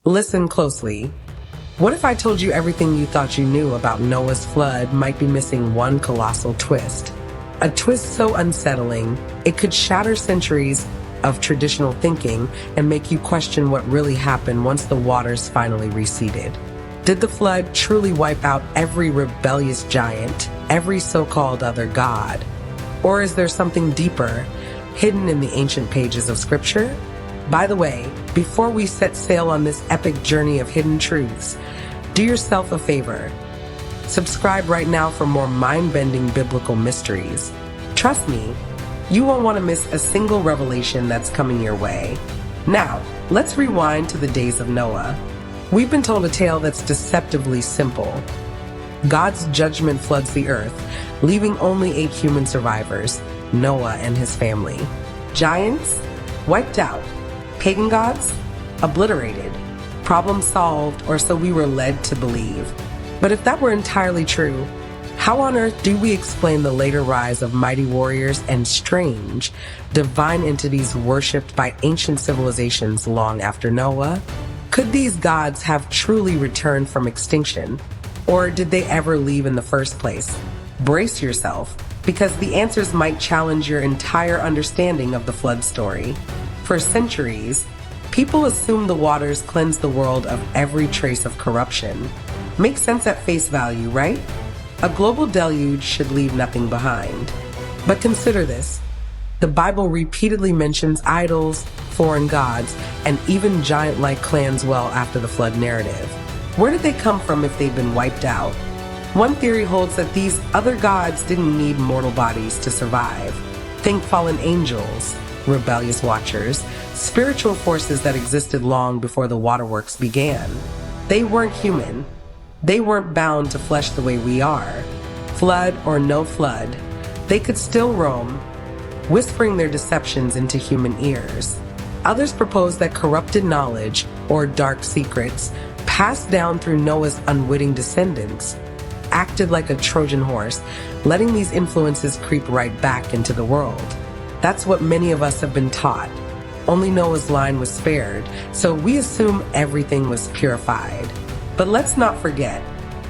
Listen closely. What if I told you everything you thought you knew about Noah's flood might be missing one colossal twist? A twist so unsettling, it could shatter centuries of traditional thinking and make you question what really happened once the waters finally receded. Did the flood truly wipe out every rebellious giant, every so-called other god? Or is there something deeper, hidden in the ancient pages of Scripture? By the way, before we set sail on this epic journey of hidden truths, do yourself a favor. Subscribe right now for more mind-bending biblical mysteries. Trust me, you won't want to miss a single revelation that's coming your way. Now, let's rewind to the days of Noah. We've been told a tale that's deceptively simple. God's judgment floods the earth, leaving only 8 human survivors, Noah and his family. Giants? Wiped out. Pagan gods? Obliterated. Problem solved, or so we were led to believe. But if that were entirely true, how on earth do we explain the later rise of mighty warriors and strange, divine entities worshipped by ancient civilizations long after Noah? Could these gods have truly returned from extinction? Or did they ever leave in the first place? Brace yourself, because the answers might challenge your entire understanding of the flood story. For centuries, people assumed the waters cleansed the world of every trace of corruption. Makes sense at face value, right? A global deluge should leave nothing behind. But consider this. The Bible repeatedly mentions idols, foreign gods, and even giant-like clans well after the flood narrative. Where did they come from if they've been wiped out? One theory holds that these other gods didn't need mortal bodies to survive. Think fallen angels, rebellious watchers, spiritual forces that existed long before the waterworks began. They weren't human. They weren't bound to flesh the way we are. Flood or no flood, they could still roam, whispering their deceptions into human ears. Others propose that corrupted knowledge, or dark secrets, passed down through Noah's unwitting descendants, acted like a Trojan horse, letting these influences creep right back into the world. That's what many of us have been taught. Only Noah's line was spared, so we assume everything was purified. But let's not forget,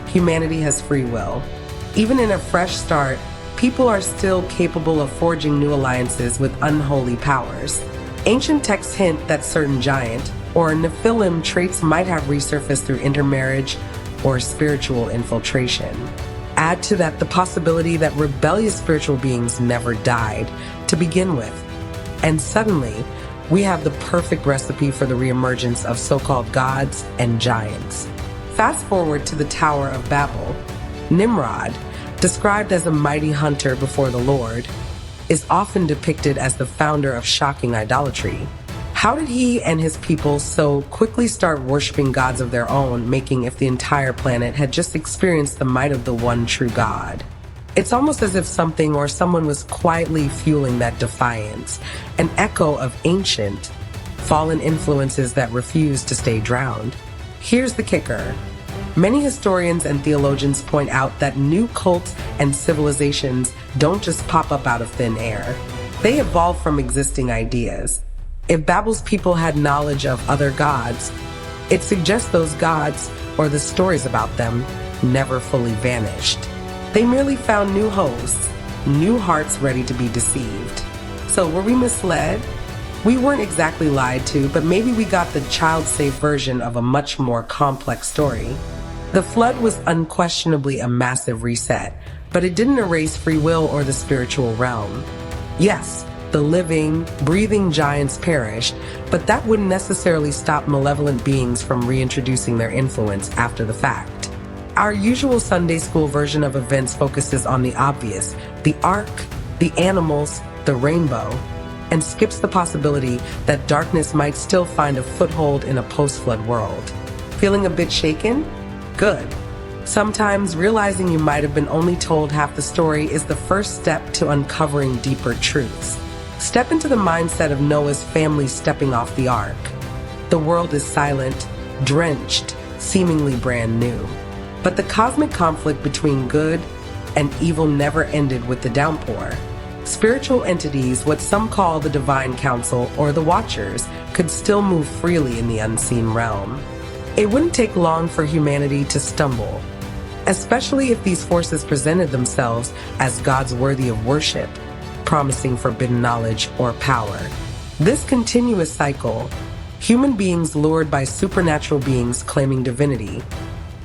humanity has free will. Even in a fresh start, people are still capable of forging new alliances with unholy powers. Ancient texts hint that certain giant or Nephilim traits might have resurfaced through intermarriage or spiritual infiltration. Add to that the possibility that rebellious spiritual beings never died to begin with. And suddenly, we have the perfect recipe for the reemergence of so-called gods and giants. Fast forward to the Tower of Babel. Nimrod, described as a mighty hunter before the Lord, is often depicted as the founder of shocking idolatry. How did he and his people so quickly start worshiping gods of their own, making if the entire planet had just experienced the might of the one true God? It's almost as if something or someone was quietly fueling that defiance, an echo of ancient, fallen influences that refused to stay drowned. Here's the kicker. Many historians and theologians point out that new cults and civilizations don't just pop up out of thin air. They evolve from existing ideas. If Babel's people had knowledge of other gods, it suggests those gods, or the stories about them, never fully vanished. They merely found new hosts, new hearts ready to be deceived. So were we misled? We weren't exactly lied to, but maybe we got the child-safe version of a much more complex story. The flood was unquestionably a massive reset, but it didn't erase free will or the spiritual realm. Yes, the living, breathing giants perished, but that wouldn't necessarily stop malevolent beings from reintroducing their influence after the fact. Our usual Sunday school version of events focuses on the obvious, the ark, the animals, the rainbow, and skips the possibility that darkness might still find a foothold in a post-flood world. Feeling a bit shaken? Good. Sometimes realizing you might have been only told half the story is the first step to uncovering deeper truths. Step into the mindset of Noah's family stepping off the ark. The world is silent, drenched, seemingly brand new. But the cosmic conflict between good and evil never ended with the downpour. Spiritual entities, what some call the divine council or the watchers, could still move freely in the unseen realm. It wouldn't take long for humanity to stumble, especially if these forces presented themselves as gods worthy of worship, promising forbidden knowledge or power. This continuous cycle, human beings lured by supernatural beings claiming divinity,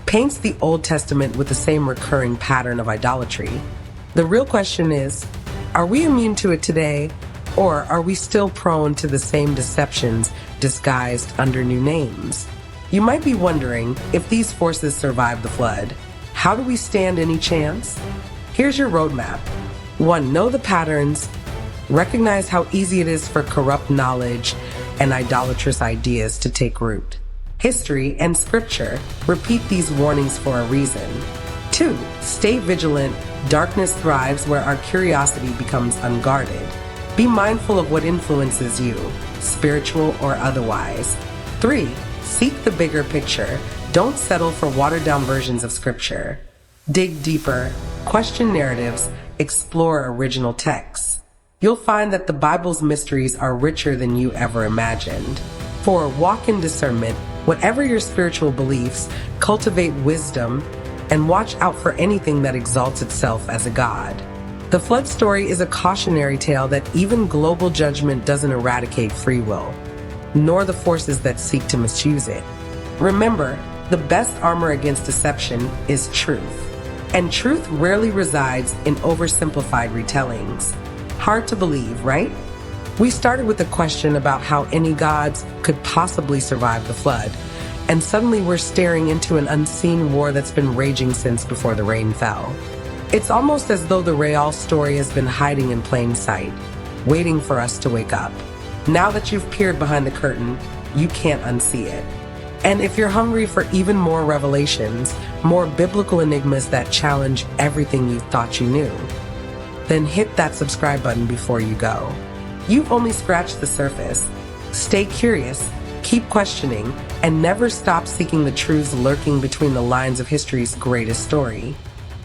paints the Old Testament with the same recurring pattern of idolatry. The real question is, are we immune to it today, or are we still prone to the same deceptions disguised under new names? You might be wondering, if these forces survive the flood, how do we stand any chance? Here's your roadmap. 1. Know the patterns. Recognize how easy it is for corrupt knowledge and idolatrous ideas to take root. History and scripture repeat these warnings for a reason. 2. Stay vigilant. Darkness thrives where our curiosity becomes unguarded. Be mindful of what influences you, spiritual or otherwise. 3. Seek the bigger picture. Don't settle for watered-down versions of scripture. Dig deeper, question narratives, explore original texts. You'll find that the Bible's mysteries are richer than you ever imagined. 4. Walk in discernment. Whatever your spiritual beliefs, cultivate wisdom and watch out for anything that exalts itself as a god. The flood story is a cautionary tale that even global judgment doesn't eradicate free will, nor the forces that seek to misuse it. Remember, the best armor against deception is truth, and truth rarely resides in oversimplified retellings. Hard to believe, right? We started with a question about how any gods could possibly survive the flood, and suddenly we're staring into an unseen war that's been raging since before the rain fell. It's almost as though the Rael story has been hiding in plain sight, waiting for us to wake up. Now that you've peered behind the curtain, you can't unsee it. And if you're hungry for even more revelations, more biblical enigmas that challenge everything you thought you knew, then hit that subscribe button before you go. You've only scratched the surface. Stay curious, keep questioning, and never stop seeking the truths lurking between the lines of history's greatest story.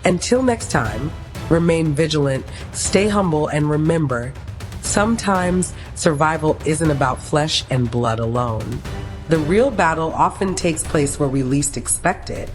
Until next time, remain vigilant, stay humble, and remember, sometimes survival isn't about flesh and blood alone. The real battle often takes place where we least expect it.